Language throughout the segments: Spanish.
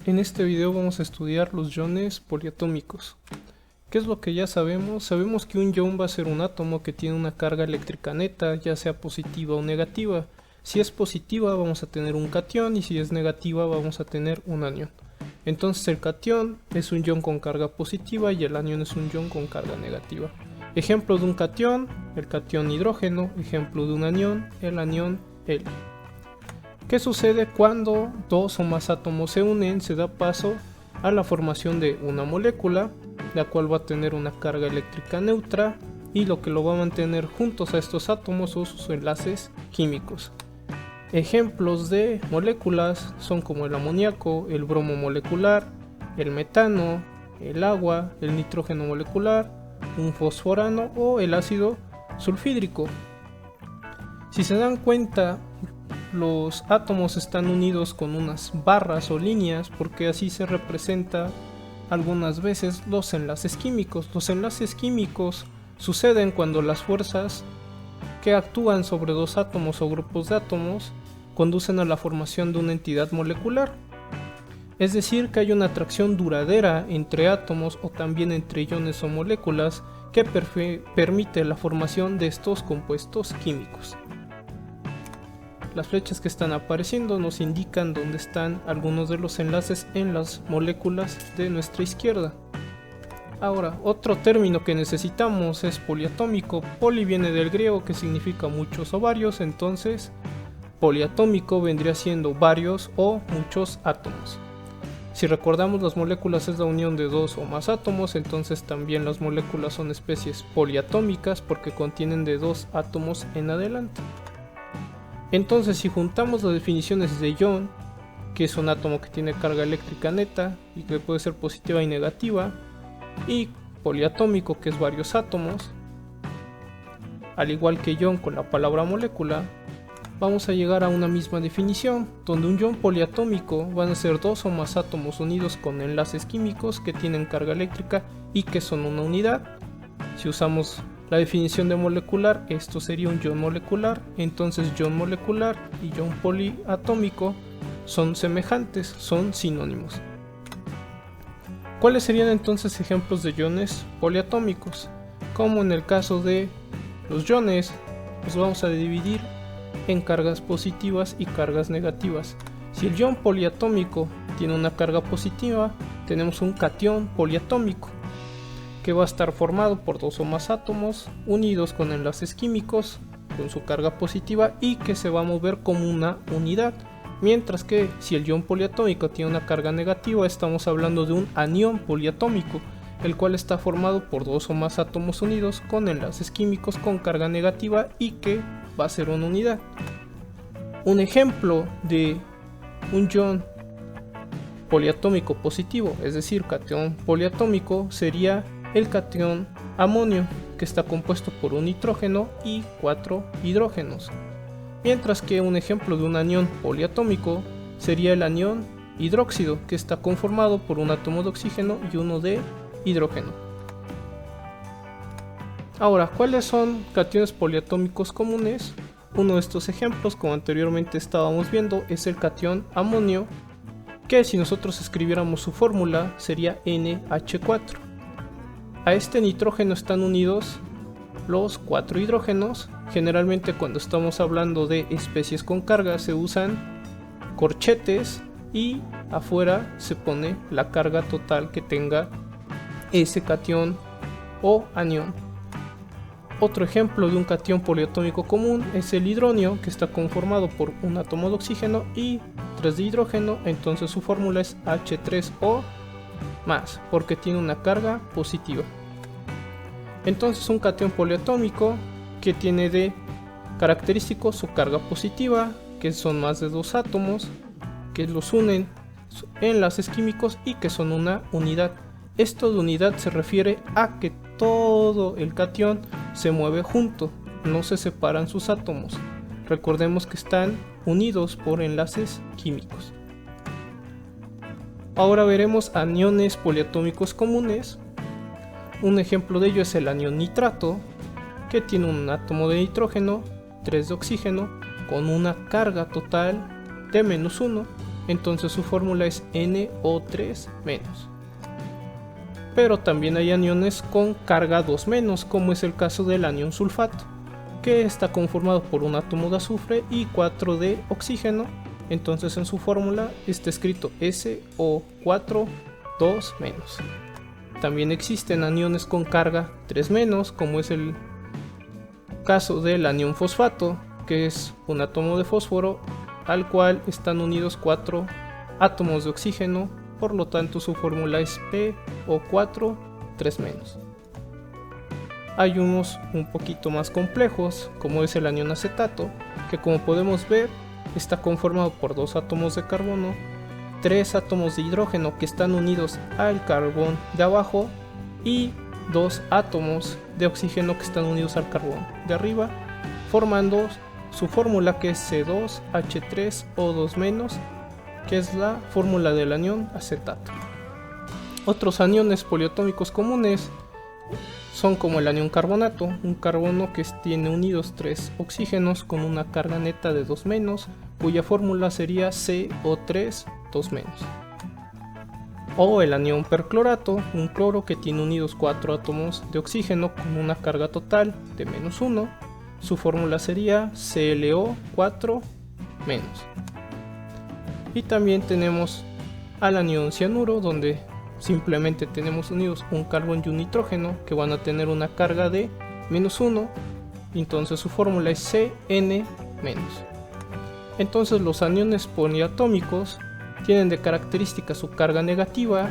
En este video vamos a estudiar los iones poliatómicos. ¿Qué es lo que ya sabemos? Sabemos que un ion va a ser un átomo que tiene una carga eléctrica neta, ya sea positiva o negativa. Si es positiva vamos a tener un catión y si es negativa vamos a tener un anión. Entonces el catión es un ion con carga positiva y el anión es un ion con carga negativa. Ejemplo de un catión, el catión hidrógeno. Ejemplo de un anión, el anión helio. ¿Qué sucede cuando dos o más átomos se unen? Se da paso a la formación de una molécula, la cual va a tener una carga eléctrica neutra y lo que lo va a mantener juntos a estos átomos son sus enlaces químicos. Ejemplos de moléculas son como el amoníaco, el bromo molecular, el metano, el agua, el nitrógeno molecular, un fosforano o el ácido sulfídrico. Si se dan cuenta, los átomos están unidos con unas barras o líneas porque así se representa algunas veces los enlaces químicos. Los enlaces químicos suceden cuando las fuerzas que actúan sobre dos átomos o grupos de átomos conducen a la formación de una entidad molecular. Es decir, que hay una atracción duradera entre átomos o también entre iones o moléculas que permite la formación de estos compuestos químicos. Las flechas que están apareciendo nos indican dónde están algunos de los enlaces en las moléculas de nuestra izquierda. Ahora, otro término que necesitamos es poliatómico. Poli viene del griego que significa muchos o varios, entonces poliatómico vendría siendo varios o muchos átomos. Si recordamos, las moléculas es la unión de dos o más átomos, entonces también las moléculas son especies poliatómicas porque contienen de dos átomos en adelante. Entonces, si juntamos las definiciones de ion, que es un átomo que tiene carga eléctrica neta y que puede ser positiva y negativa, y poliatómico, que es varios átomos, al igual que ion con la palabra molécula, vamos a llegar a una misma definición, donde un ion poliatómico van a ser dos o más átomos unidos con enlaces químicos que tienen carga eléctrica y que son una unidad. Si usamos la definición de molecular, esto sería un ion molecular, entonces ion molecular y ion poliatómico son semejantes, son sinónimos. ¿Cuáles serían entonces ejemplos de iones poliatómicos? Como en el caso de los iones, los vamos a dividir en cargas positivas y cargas negativas. Si el ion poliatómico tiene una carga positiva, tenemos un catión poliatómico, que va a estar formado por dos o más átomos unidos con enlaces químicos con su carga positiva y que se va a mover como una unidad, mientras que si el ion poliatómico tiene una carga negativa, estamos hablando de un anión poliatómico, el cual está formado por dos o más átomos unidos con enlaces químicos con carga negativa y que va a ser una unidad. Un ejemplo de un ion poliatómico positivo, es decir, catión poliatómico, sería el catión amonio, que está compuesto por un nitrógeno y 4 hidrógenos, mientras que un ejemplo de un anión poliatómico sería el anión hidróxido, que está conformado por un átomo de oxígeno y uno de hidrógeno. Ahora, ¿cuáles son cationes poliatómicos comunes? Uno de estos ejemplos, como anteriormente estábamos viendo, es el catión amonio, que si nosotros escribiéramos su fórmula sería NH4. A este nitrógeno están unidos los 4 hidrógenos. Generalmente cuando estamos hablando de especies con carga se usan corchetes y afuera se pone la carga total que tenga ese catión o anión. Otro ejemplo de un catión poliatómico común es el hidronio, que está conformado por un átomo de oxígeno y 3 de hidrógeno, entonces su fórmula es H3O+, porque tiene una carga positiva. Entonces un catión poliatómico que tiene de característico su carga positiva, que son más de dos átomos, que los unen enlaces químicos y que son una unidad. Esto de unidad se refiere a que todo el catión se mueve junto, no se separan sus átomos. Recordemos que están unidos por enlaces químicos. Ahora veremos aniones poliatómicos comunes. Un ejemplo de ello es el anión nitrato, que tiene un átomo de nitrógeno, 3 de oxígeno, con una carga total de -1, entonces su fórmula es NO3-. Pero también hay aniones con carga 2-, como es el caso del anión sulfato, que está conformado por un átomo de azufre y 4 de oxígeno, entonces en su fórmula está escrito SO4 2-. También existen aniones con carga 3-, como es el caso del anión fosfato, que es un átomo de fósforo al cual están unidos 4 átomos de oxígeno, por lo tanto su fórmula es PO4 3-. Hay unos un poquito más complejos, como es el anión acetato, que como podemos ver está conformado por 2 átomos de carbono, 3 átomos de hidrógeno que están unidos al carbón de abajo y 2 átomos de oxígeno que están unidos al carbón de arriba, formando su fórmula, que es C2H3O2-, que es la fórmula del anión acetato. Otros aniones poliatómicos comunes son como el anión carbonato, un carbono que tiene unidos 3 oxígenos con una carga neta de 2-, cuya fórmula sería CO3 2-. O el anión perclorato, un cloro que tiene unidos 4 átomos de oxígeno con una carga total de -1, su fórmula sería ClO4-. Y también tenemos al anión cianuro, donde simplemente tenemos unidos un carbón y un nitrógeno que van a tener una carga de -1, entonces su fórmula es Cn-. Entonces los aniones poliatómicos tienen de característica su carga negativa,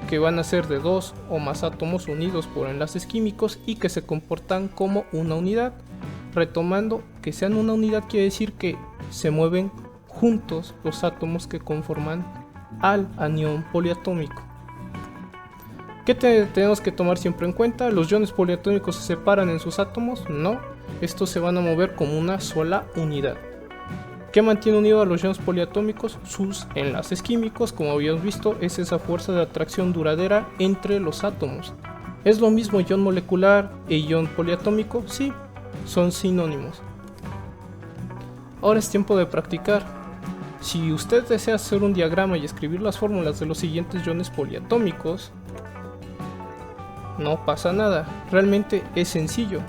que van a ser de 2 o más átomos unidos por enlaces químicos y que se comportan como una unidad. Retomando, que sean una unidad quiere decir que se mueven juntos los átomos que conforman al anión poliatómico. ¿Qué tenemos que tomar siempre en cuenta? ¿Los iones poliatómicos se separan en sus átomos? No, estos se van a mover como una sola unidad. ¿Qué mantiene unido a los iones poliatómicos? Sus enlaces químicos, como habíamos visto, es esa fuerza de atracción duradera entre los átomos. ¿Es lo mismo ion molecular e ion poliatómico? Sí, son sinónimos. Ahora es tiempo de practicar. Si usted desea hacer un diagrama y escribir las fórmulas de los siguientes iones poliatómicos, no pasa nada, realmente es sencillo.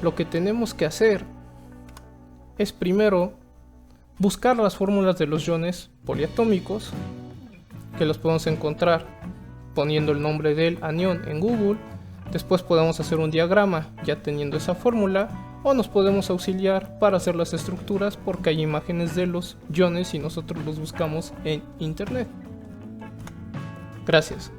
Lo que tenemos que hacer es primero buscar las fórmulas de los iones poliatómicos, que los podemos encontrar poniendo el nombre del anión en Google. Después podemos hacer un diagrama ya teniendo esa fórmula, o nos podemos auxiliar para hacer las estructuras porque hay imágenes de los iones y nosotros los buscamos en internet. Gracias.